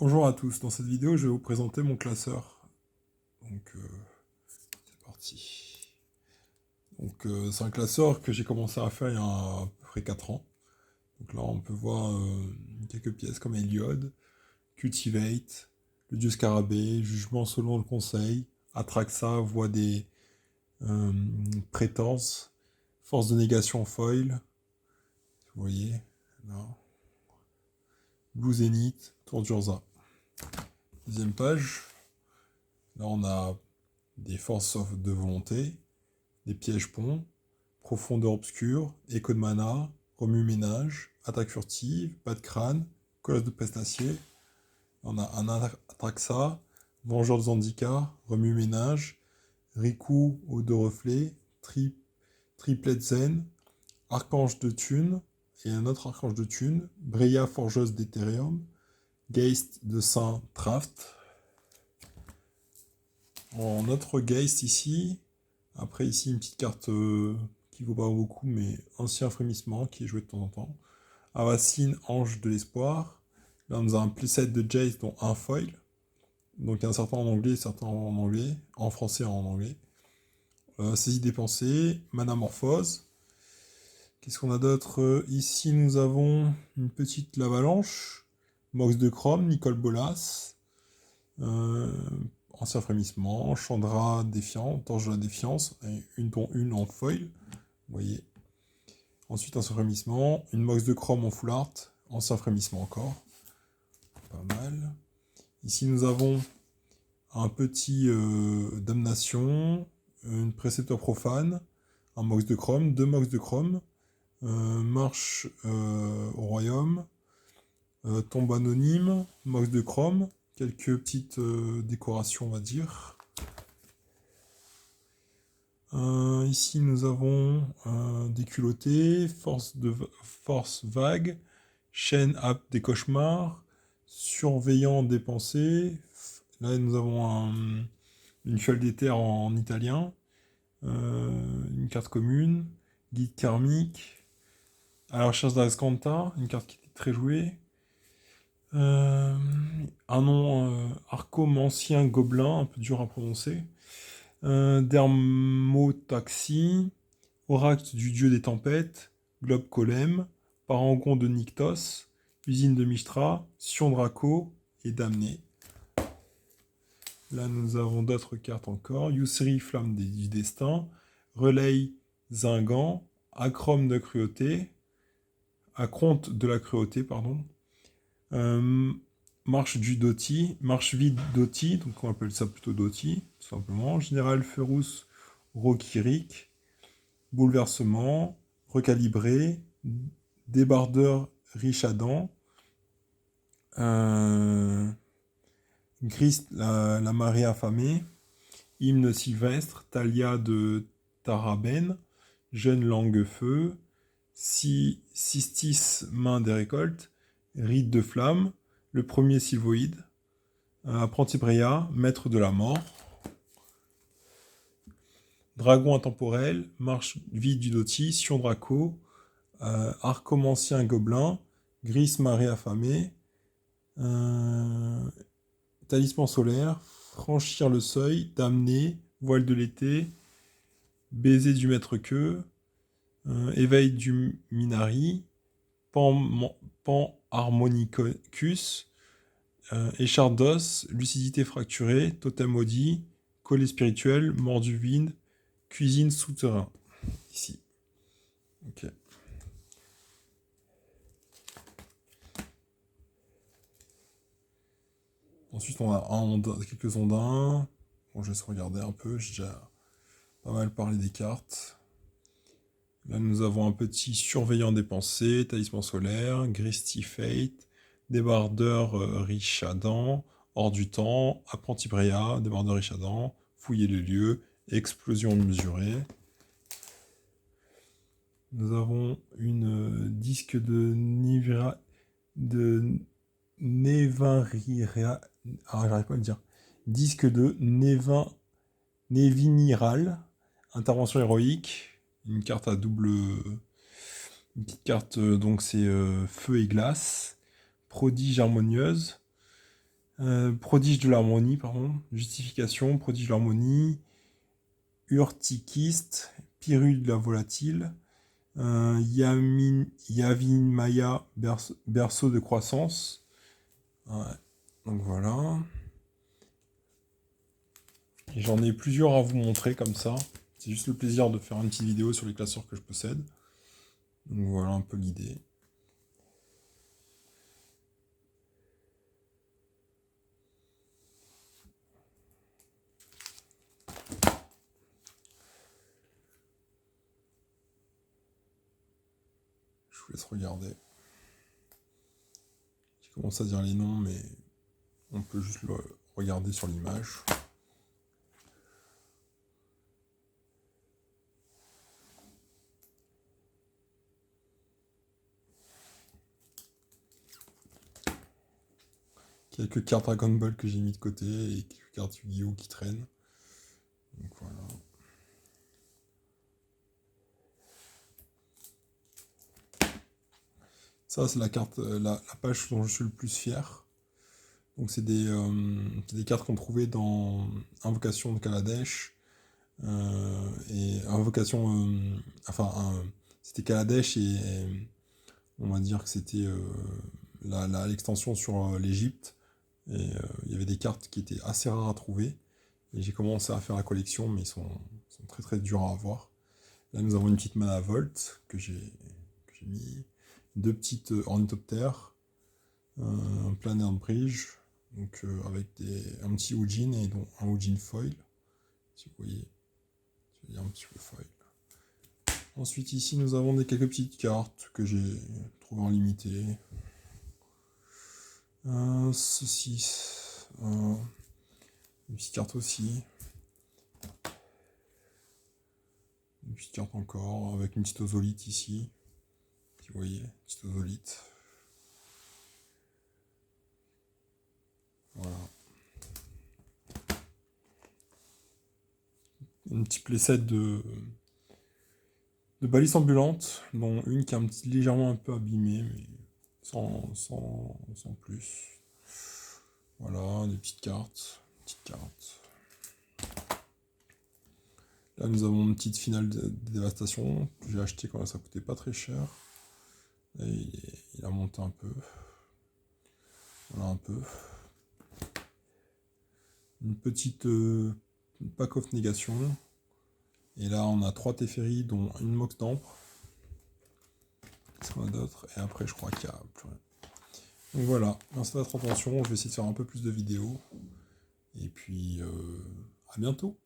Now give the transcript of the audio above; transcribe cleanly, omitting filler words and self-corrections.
Bonjour à tous, dans cette vidéo je vais vous présenter mon classeur. C'est parti. C'est un classeur que j'ai commencé à faire il y a à peu près 4 ans. Donc là on peut voir quelques pièces comme Heliod, Cultivate, le dieu scarabée, Jugement selon le conseil, Atraxa, voix des prétences, Force de négation foil, vous voyez, là. Blue Zenith, Tour d'Urza. Deuxième page, là on a des forces de volonté, des pièges ponts, profondeur obscure, écho de mana, remue-ménage, attaque furtive, pas de crâne, colosse de pestacier. On a un Atraxa, vengeur de Zandika, remue-ménage, Riku, eau de reflet, triplet zen, archange de Thune, et un autre archange de Thune, Breya, forgeuse d'Ethereum, Geist de Saint Traft. En autre Geist ici, après ici une petite carte qui vaut pas beaucoup, mais ancien frémissement qui est joué de temps en temps. Avacine, ange de l'espoir. Là on a un playset de Jace dont un foil. Donc il y a un certain en anglais, certains en anglais, en français et en anglais. Saisie dépensée, manamorphose. Qu'est-ce qu'on a d'autre? Ici nous avons une petite l'avalanche, Mox de Chrome, Nicole Bolas. Ancien frémissement, Chandra défiant, Torche de la défiance, dont une en foil, vous voyez. Ensuite, ancien frémissement, une Mox de Chrome en full art, ancien frémissement encore, pas mal. Ici, nous avons un petit Damnation, une Précepteur profane, un Mox de Chrome, deux Mox de Chrome, Marche au Royaume, Tombe anonyme, Mox de Chrome, quelques petites décorations, on va dire. Ici, nous avons des culottés, force vague, chaîne app des cauchemars, surveillant des pensées. Là, nous avons une fiole d'éther en italien, une carte commune, guide karmique, à la recherche d'Ascanta, une carte qui était très jouée. Un nom archomancien gobelin, un peu dur à prononcer. Dermotaxie, Oracle du dieu des tempêtes, Globe Colem, Parangon de Nyctos, Usine de Mishtra, Sion Draco et Damné. Là, nous avons d'autres cartes encore. Yusri, Flamme du Destin, Relay Zingan, Acrome de Cruauté, Acronte de la Cruauté, pardon. Marche du Doti, Marche vide Doti, donc on appelle ça plutôt Doti, tout simplement. Général Ferus Rokirik, Bouleversement, Recalibré, Débardeur riche Adam, Gris la marée affamée, Hymne sylvestre, Talia de Taraben, Jeune langue feu, Sistis main des récoltes, Rite de flamme, le premier sylvoïde, Apprenti Bréa, maître de la mort, Dragon intemporel, Marche vide du Doti, Sion Draco, Arcomancien gobelin, Gris marée affamée, Talisman solaire, Franchir le seuil, Damné, Voile de l'été, Baiser du maître-queue, Éveil du Minari, Pan harmonicus, Écharpe d'os, Lucidité fracturée, Totem maudit, Collet spirituel, Mort du vide, Cuisine souterrain. Ici. Ok. Ensuite, on a quelques ondins. Bon, je vais se regarder un peu. J'ai déjà pas mal parlé des cartes. Là, nous avons un petit surveillant des pensées, talisman solaire, Gristy Fate, débardeur riche Adam, hors du temps, apprenti Bréa, débardeur riche Adam, fouiller les lieux, explosion mesurée. Nous avons une disque de Nevinira, j'arrive pas à le dire. Disque de Neviniral, intervention héroïque, une carte à double. Une petite carte, donc c'est feu et glace, prodige harmonieuse, Prodige de l'harmonie, pardon. Justification, prodige de l'harmonie. Urtikiste, Piru de la volatile. Yavin Maya, berceau de croissance. Ouais. Donc voilà. Et j'en ai plusieurs à vous montrer comme ça. C'est juste le plaisir de faire une petite vidéo sur les classeurs que je possède. Donc voilà un peu l'idée. Je vous laisse regarder. J'ai commencé à dire les noms, mais on peut juste le regarder sur l'image. Quelques cartes Dragon Ball que j'ai mis de côté et quelques cartes Yu-Gi-Oh qui traînent. Donc voilà. Ça, c'est la carte, la page dont je suis le plus fier. Donc c'est des cartes qu'on trouvait dans Invocation de Kaladesh. Et Invocation... c'était Kaladesh et on va dire que c'était l'extension sur l'Égypte. Et il y avait des cartes qui étaient assez rares à trouver. Et j'ai commencé à faire la collection, mais ils sont très très durs à avoir. Là, nous avons une petite Mana Volt que j'ai mis. Deux petites ornithoptères. Un Planet Bridge. Donc avec un petit Ujin et donc un Ujin foil. Si vous voyez. Il y a un petit peu foil. Ensuite ici nous avons quelques petites cartes que j'ai trouvées en limité. Ceci. Une petite carte aussi. Une petite carte encore, avec une petite ozolite ici. Si vous voyez, petite ozolite. Voilà. Un petit playset de balises ambulantes, dont une qui est légèrement un peu abîmée, mais sans plus. Voilà, des petites cartes. Là, nous avons une petite finale de dévastation que j'ai acheté quand ça coûtait pas très cher. Et il a monté un peu. Voilà un peu. Une petite pack of négation. Et là, on a 3 Teferi, dont une Mox d'Ampre. Qu'est-ce qu'on a d'autre? Et après, je crois qu'il y a plus rien. Donc voilà, merci de votre attention. Je vais essayer de faire un peu plus de vidéos. Et puis, à bientôt.